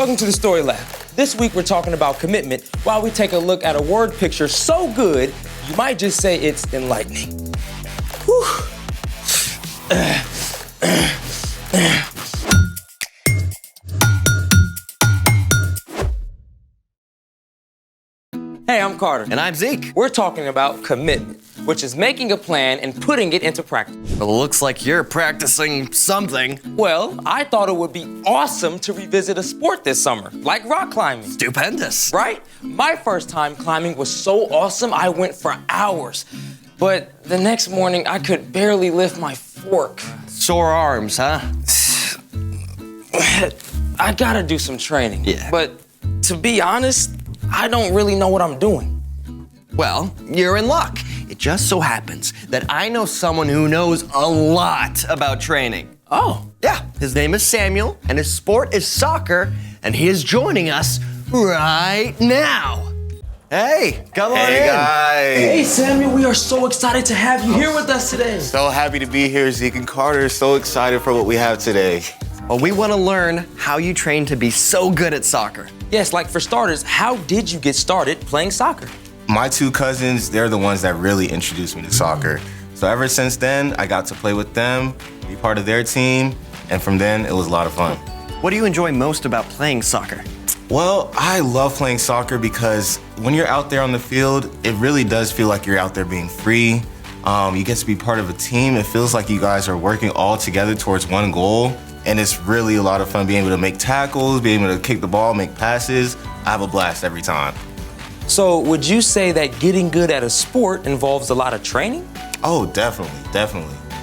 Welcome to the Story Lab. This week we're talking about commitment while we take a look at a word picture so good, you might just say it's enlightening. Whew. Hey, I'm Carter. And I'm Zeke. We're talking about commitment, which is making a plan and putting it into practice. Well, it looks like you're practicing something. Well, I thought it would be awesome to revisit a sport this summer, like rock climbing. Stupendous. Right? My first time climbing was so awesome, I went for hours. But the next morning, I could barely lift my fork. Sore arms, huh? I gotta do some training. Yeah. But to be honest, I don't really know what I'm doing. Well, you're in luck. It just so happens that I know someone who knows a lot about training. Oh. Yeah, his name is Samuel, and his sport is soccer, and he is joining us right now. Hey, come on in. Hey, guys. Hey, Samuel, we are so excited to have you here with us today. So happy to be here, Zeke and Carter. So excited for what we have today. Well, we want to learn how you train to be so good at soccer. Yes, like for starters, how did you get started playing soccer? My two cousins, they're the ones that really introduced me to soccer. So ever since then, I got to play with them, be part of their team, and from then, it was a lot of fun. What do you enjoy most about playing soccer? Well, I love playing soccer because when you're out there on the field, it really does feel like you're out there being free. You get to be part of a team. It feels like you guys are working all together towards one goal. And it's really a lot of fun being able to make tackles, being able to kick the ball, make passes. I have a blast every time. So would you say that getting good at a sport involves a lot of training? Oh, definitely.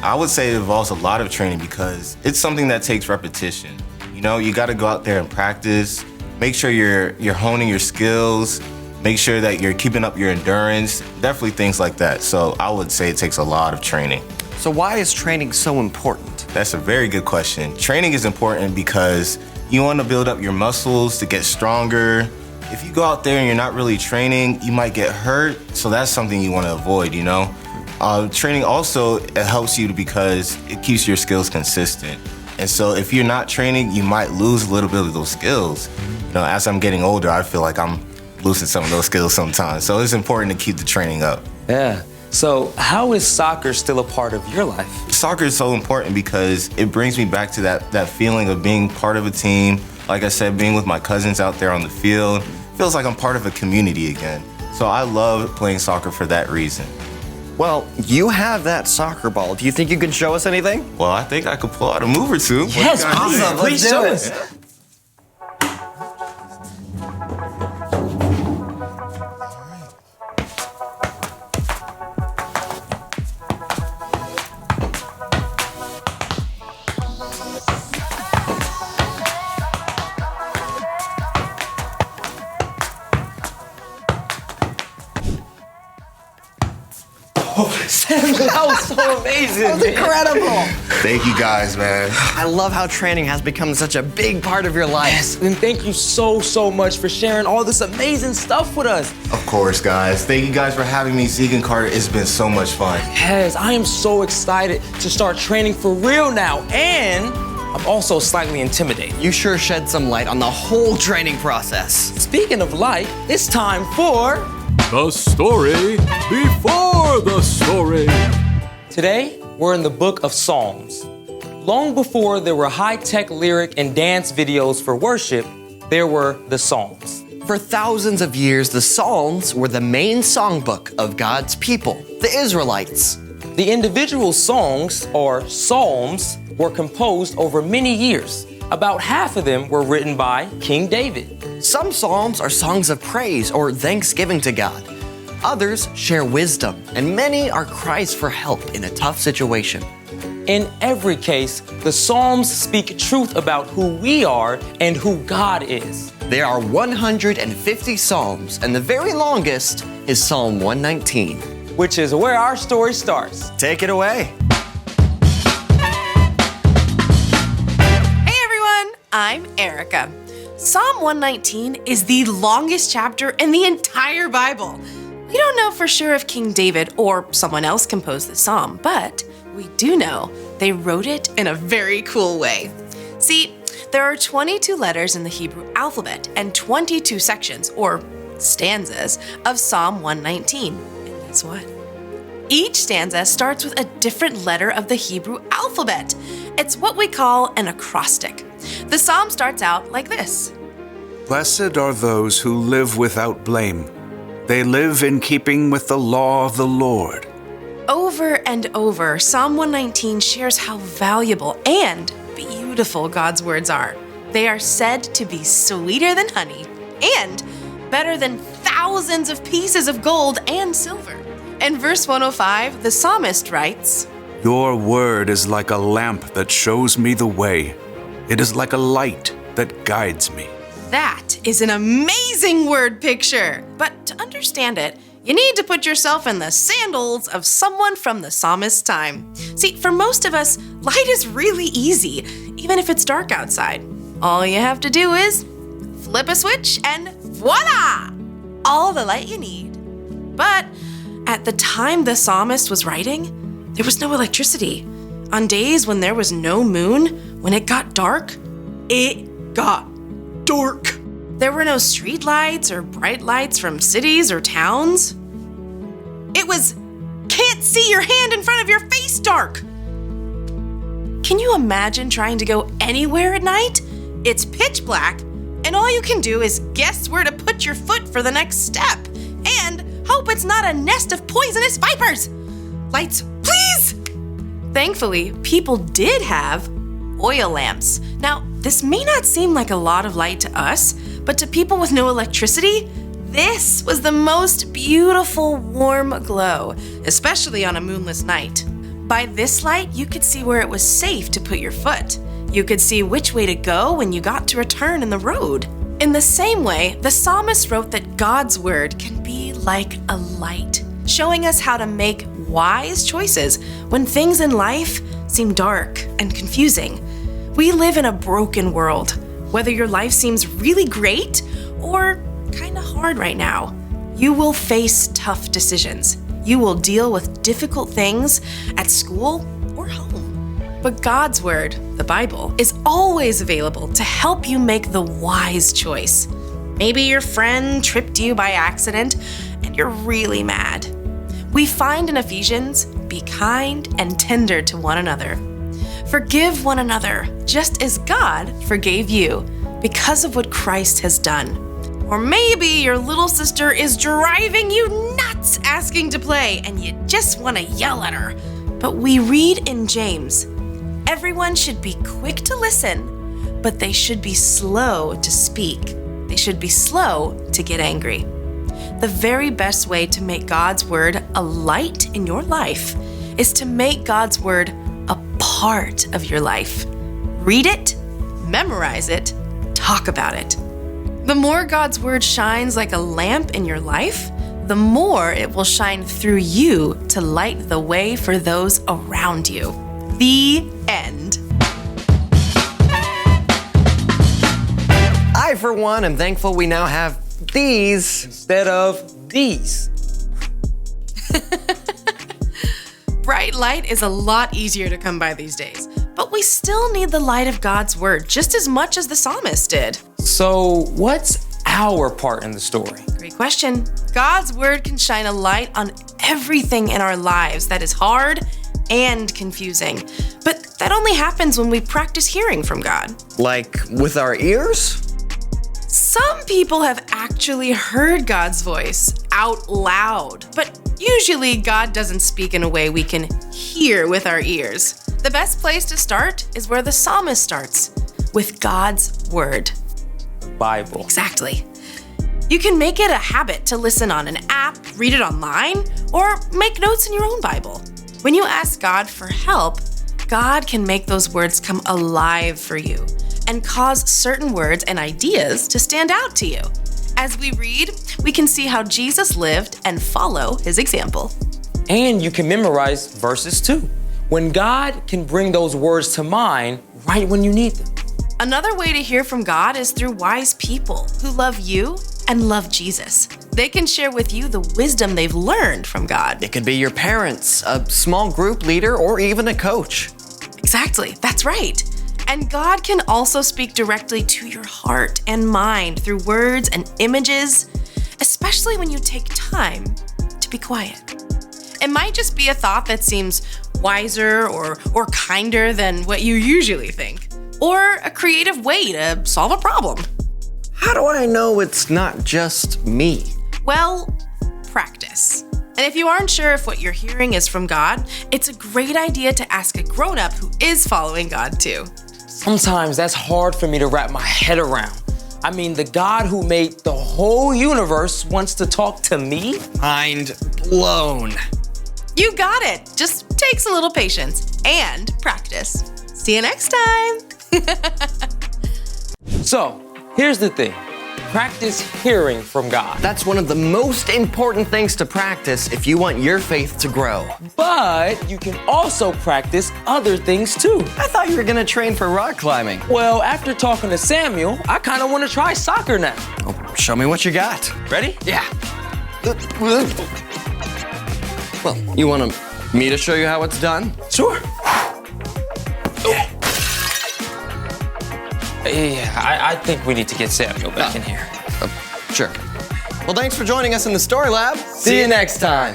I would say it involves a lot of training because it's something that takes repetition. You know, you gotta go out there and practice, make sure you're honing your skills, make sure that you're keeping up your endurance, definitely things like that. So I would say it takes a lot of training. So why is training so important? That's a very good question. Training is important because you want to build up your muscles to get stronger. If you go out there and you're not really training, you might get hurt. So that's something you want to avoid, you know? Training also, it helps you because it keeps your skills consistent. And so if you're not training, you might lose a little bit of those skills. You know, as I'm getting older, I feel like I'm losing some of those skills sometimes. So it's important to keep the training up. Yeah. So how is soccer still a part of your life? Soccer is so important because it brings me back to that feeling of being part of a team. Like I said, being with my cousins out there on the field, feels like I'm part of a community again. So I love playing soccer for that reason. Well, you have that soccer ball. Do you think you can show us anything? Well, I think I could pull out a move or two. Yes, awesome. Please show us. Samuel, that was so amazing. That was incredible. Thank you guys, man. I love how training has become such a big part of your life. Yes, and thank you so much for sharing all this amazing stuff with us. Of course, guys. Thank you guys for having me, Zeke and Carter. It's been so much fun. Yes, I am so excited to start training for real now, and I'm also slightly intimidated. You sure shed some light on the whole training process. Speaking of light, it's time for The story before the story. Today, we're in the book of Psalms. Long before there were high-tech lyric and dance videos for worship, there were the Psalms. For thousands of years, the Psalms were the main songbook of God's people, the Israelites. The individual songs, or psalms, were composed over many years. About half of them were written by King David. Some psalms are songs of praise or thanksgiving to God. Others share wisdom, and many are cries for help in a tough situation. In every case, the Psalms speak truth about who we are and who God is. There are 150 psalms, and the very longest is Psalm 119. Which is where our story starts. Take it away. Hey everyone, I'm Erica. Psalm 119 is the longest chapter in the entire Bible. We don't know for sure if King David or someone else composed the psalm, but we do know they wrote it in a very cool way. See, There are 22 letters in the Hebrew alphabet and 22 sections, or stanzas, of Psalm 119. And guess what? Each stanza starts with a different letter of the Hebrew alphabet. It's what we call an acrostic. The psalm starts out like this. Blessed are those who live without blame. They live in keeping with the law of the Lord. Over and over, Psalm 119 shares how valuable and beautiful God's words are. They are said to be sweeter than honey and better than thousands of pieces of gold and silver. In verse 105, the psalmist writes, Your word is like a lamp that shows me the way. It is like a light that guides me. That is an amazing word picture. But to understand it, you need to put yourself in the sandals of someone from the psalmist's time. See, for most of us, light is really easy, even if it's dark outside. All you have to do is flip a switch and voila! All the light you need. But at the time the psalmist was writing, there was no electricity. On days when there was no moon, when it got dark, it got dark. There were no street lights or bright lights from cities or towns. It was can't see your hand in front of your face dark. Can you imagine trying to go anywhere at night? It's pitch black, and all you can do is guess where to put your foot for the next step and hope it's not a nest of poisonous vipers. Lights, please! Thankfully, people did have oil lamps. Now, this may not seem like a lot of light to us, but to people with no electricity, this was the most beautiful warm glow, especially on a moonless night. By this light, you could see where it was safe to put your foot. You could see which way to go when you got to a turn in the road. In the same way, the psalmist wrote that God's word can be like a light, showing us how to make wise choices when things in life seem dark and confusing. We live in a broken world. Whether your life seems really great or kind of hard right now, you will face tough decisions. You will deal with difficult things at school or home. But God's word, the Bible, is always available to help you make the wise choice. Maybe your friend tripped you by accident and you're really mad. We find in Ephesians, be kind and tender to one another. Forgive one another, just as God forgave you, because of what Christ has done. Or maybe your little sister is driving you nuts asking to play, and you just want to yell at her. But we read in James, everyone should be quick to listen, but they should be slow to speak. They should be slow to get angry. The very best way to make God's word a light in your life is to make God's word a part of your life. Read it, memorize it, talk about it. The more God's word shines like a lamp in your life, the more it will shine through you to light the way for those around you. The end. I, for one, am thankful we now have these Instead of these. Bright light is a lot easier to come by these days, but we still need the light of God's word just as much as the psalmist did. So, what's our part in the story? Great question. God's word can shine a light on everything in our lives that is hard and confusing. But that only happens when we practice hearing from God. like with our ears. Some people have actually heard God's voice out loud, but usually God doesn't speak in a way we can hear with our ears. The best place to start is where the psalmist starts, with God's word. Bible. Exactly. You can make it a habit to listen on an app, read it online, or make notes in your own Bible. When you ask God for help, God can make those words come alive for you and cause certain words and ideas to stand out to you. As we read, we can see how Jesus lived and follow his example. And you can memorize verses too, when God can bring those words to mind right when you need them. Another way to hear from God is through wise people who love you and love Jesus. They can share with you the wisdom they've learned from God. It could be your parents, a small group leader, or even a coach. Exactly, that's right. And God can also speak directly to your heart and mind through words and images, especially when you take time to be quiet. It might just be a thought that seems wiser or kinder than what you usually think, or a creative way to solve a problem. How do I know it's not just me? Well, practice. And if you aren't sure if what you're hearing is from God, it's a great idea to ask a grown-up who is following God too. Sometimes that's hard for me to wrap my head around. I mean, the God who made the whole universe wants to talk to me? Mind blown. You got it. Just takes a little patience and practice. See you next time. So, here's the thing. Practice hearing from God. That's one of the most important things to practice if you want your faith to grow. But you can also practice other things too. I thought you were gonna train for rock climbing. Well, after talking to Samuel, I kind of want to try soccer now. Oh, show me what you got. Ready? Yeah. Well, you want me to show you how it's done? Sure. Yeah, I think we need to get Samuel back in here. Sure. Well, thanks for joining us in the Story Lab. See you next time.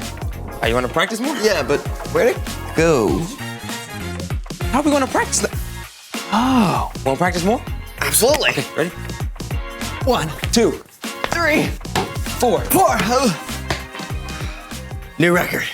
Hey, you want to practice more? Yeah, but where'd it go? How are we going to practice that? Oh, want to practice more? Absolutely. Okay, ready? 1, 2, 3, 4. 4. New record.